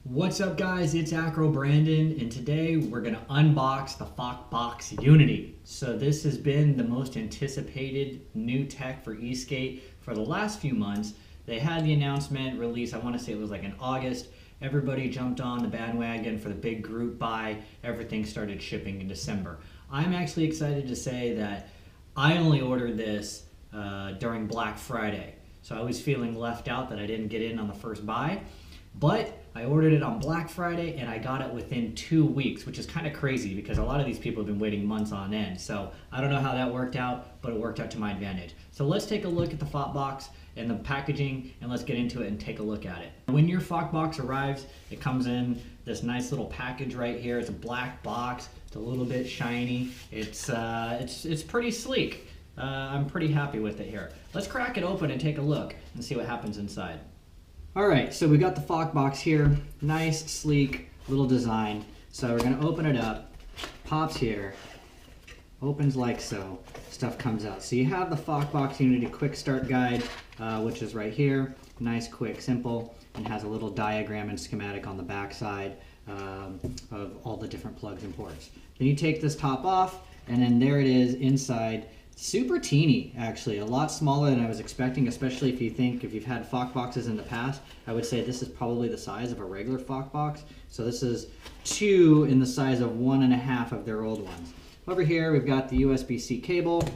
What's up guys, it's Acro Brandon, and today we're going to unbox the Focbox Unity. So this has been the most anticipated new tech for eSkate for the last few months. They had the announcement release, I want to say it was like in August. Everybody jumped on the bandwagon for the big group buy. Everything started shipping in December. I'm actually excited to say that I only ordered this during Black Friday. So I was feeling left out that I didn't get in on the first buy. But I ordered it on Black Friday and I got it within 2 weeks, which is kind of crazy because a lot of these people have been waiting months on end. So I don't know how that worked out, but it worked out to my advantage. So let's take a look at the Focbox and the packaging, and let's get into it and take a look at it. When your Focbox arrives, it comes in this nice little package right here. It's a black box. It's a little bit shiny. It's pretty sleek. I'm pretty happy with it here. Let's crack it open and take a look and see what happens inside. Alright, so we got the Focbox here. Nice, sleek, little design. So we're going to open it up. Pops here. Opens like so. Stuff comes out. So you have the Focbox Unity Quick Start Guide, which is right here. Nice, quick, simple, and has a little diagram and schematic on the back side of all the different plugs and ports. Then you take this top off, and then there it is inside. Super teeny, actually, a lot smaller than I was expecting, especially if you've had Focboxes in the past. I would say this is probably the size of a regular Focbox. So this is 2 in the size of 1.5 of their old ones. Over here, we've got the USB-C cable.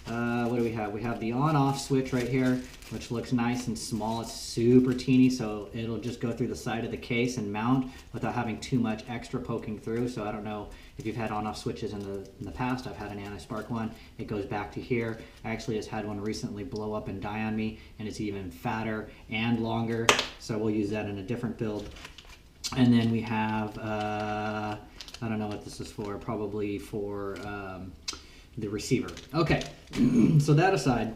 What do we have? We have the on-off switch right here, which looks nice and small. It's super teeny, so it'll just go through the side of the case and mount without having too much extra poking through. So I don't know if you've had on-off switches in the past. I've had an anti-spark one. It goes back to here. I actually just had one recently blow up and die on me, and it's even fatter and longer. So we'll use that in a different build. And then we have, I don't know what this is for, probably for the receiver. Okay, so that aside,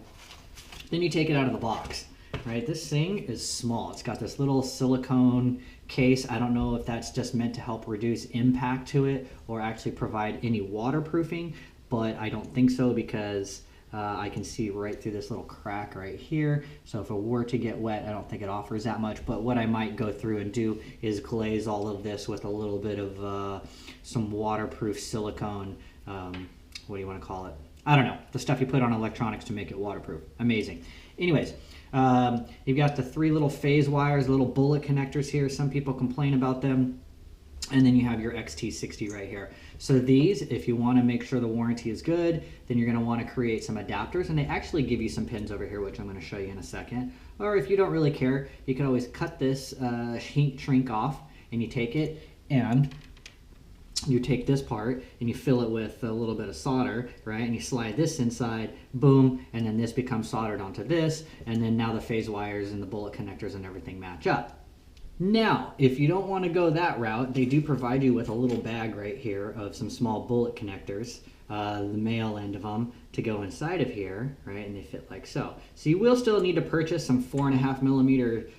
then you take it out of the box, right? This thing is small. It's got this little silicone case. I don't know if that's just meant to help reduce impact to it or actually provide any waterproofing, but I don't think so because I can see right through this little crack right here. So if it were to get wet, I don't think it offers that much, but what I might go through and do is glaze all of this with a little bit of some waterproof silicone, what do you want to call it? I don't know. The stuff you put on electronics to make it waterproof. Amazing. Anyways, you've got the 3 little phase wires, little bullet connectors here. Some people complain about them. And then you have your XT60 right here. So these, if you want to make sure the warranty is good, then you're going to want to create some adapters. And they actually give you some pins over here, which I'm going to show you in a second. Or if you don't really care, you can always cut this heat shrink off, and you take it and you take this part and you fill it with a little bit of solder, right? And you slide this inside, boom, and then this becomes soldered onto this, and then now the phase wires and the bullet connectors and everything match up. Now, if you don't want to go that route, they do provide you with a little bag right here of some small bullet connectors, the male end of them, to go inside of here, right? And they fit like so. So you will still need to purchase some 4.5 millimeter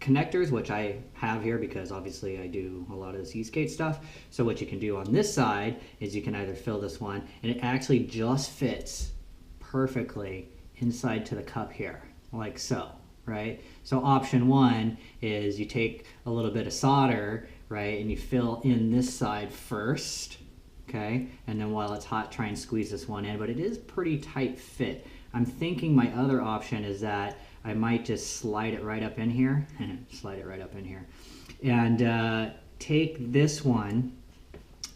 connectors, which I have here because obviously I do a lot of this eSkate stuff. So what you can do on this side is you can either fill this one, and it actually just fits perfectly inside to the cup here, like so, right? So option 1 is you take a little bit of solder, right, and you fill in this side first, okay? And then while it's hot, try and squeeze this one in, but it is pretty tight fit. I'm thinking my other option is that I might just slide it right up in here, slide it right up in here, and take this one,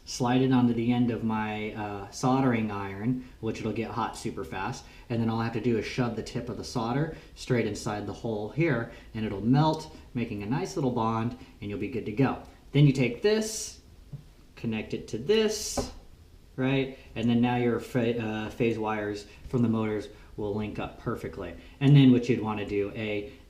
slide it onto the end of my soldering iron, which it'll get hot super fast, and then all I have to do is shove the tip of the solder straight inside the hole here, and it'll melt, making a nice little bond, and you'll be good to go. Then you take this, connect it to this, right, and then now your phase wires from the motors will link up perfectly. And then what you'd want to do,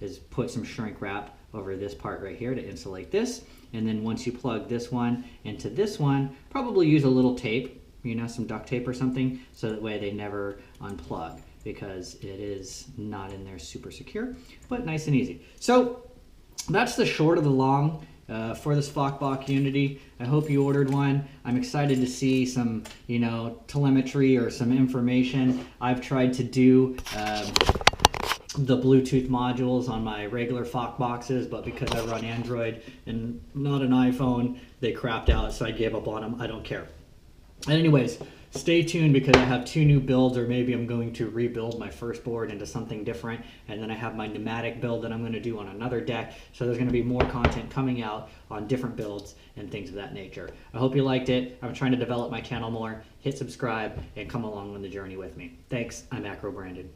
is put some shrink wrap over this part right here to insulate this. And then once you plug this one into this one, probably use a little tape, you know, some duct tape or something, so that way they never unplug because it is not in there super secure, but nice and easy. So that's the short of the long for this Focbox Unity. I hope you ordered one. I'm excited to see some, you know, telemetry or some information. I've tried to do the Bluetooth modules on my regular Focboxes, but because I run Android and not an iPhone, they crapped out, so I gave up on them. I don't care. Anyways, stay tuned because I have 2 new builds, or maybe I'm going to rebuild my first board into something different, and then I have my pneumatic build that I'm going to do on another deck. So there's going to be more content coming out on different builds and things of that nature. I hope you liked it. I'm trying to develop my channel more. Hit subscribe and come along on the journey with me. Thanks. I'm Macro Brandon.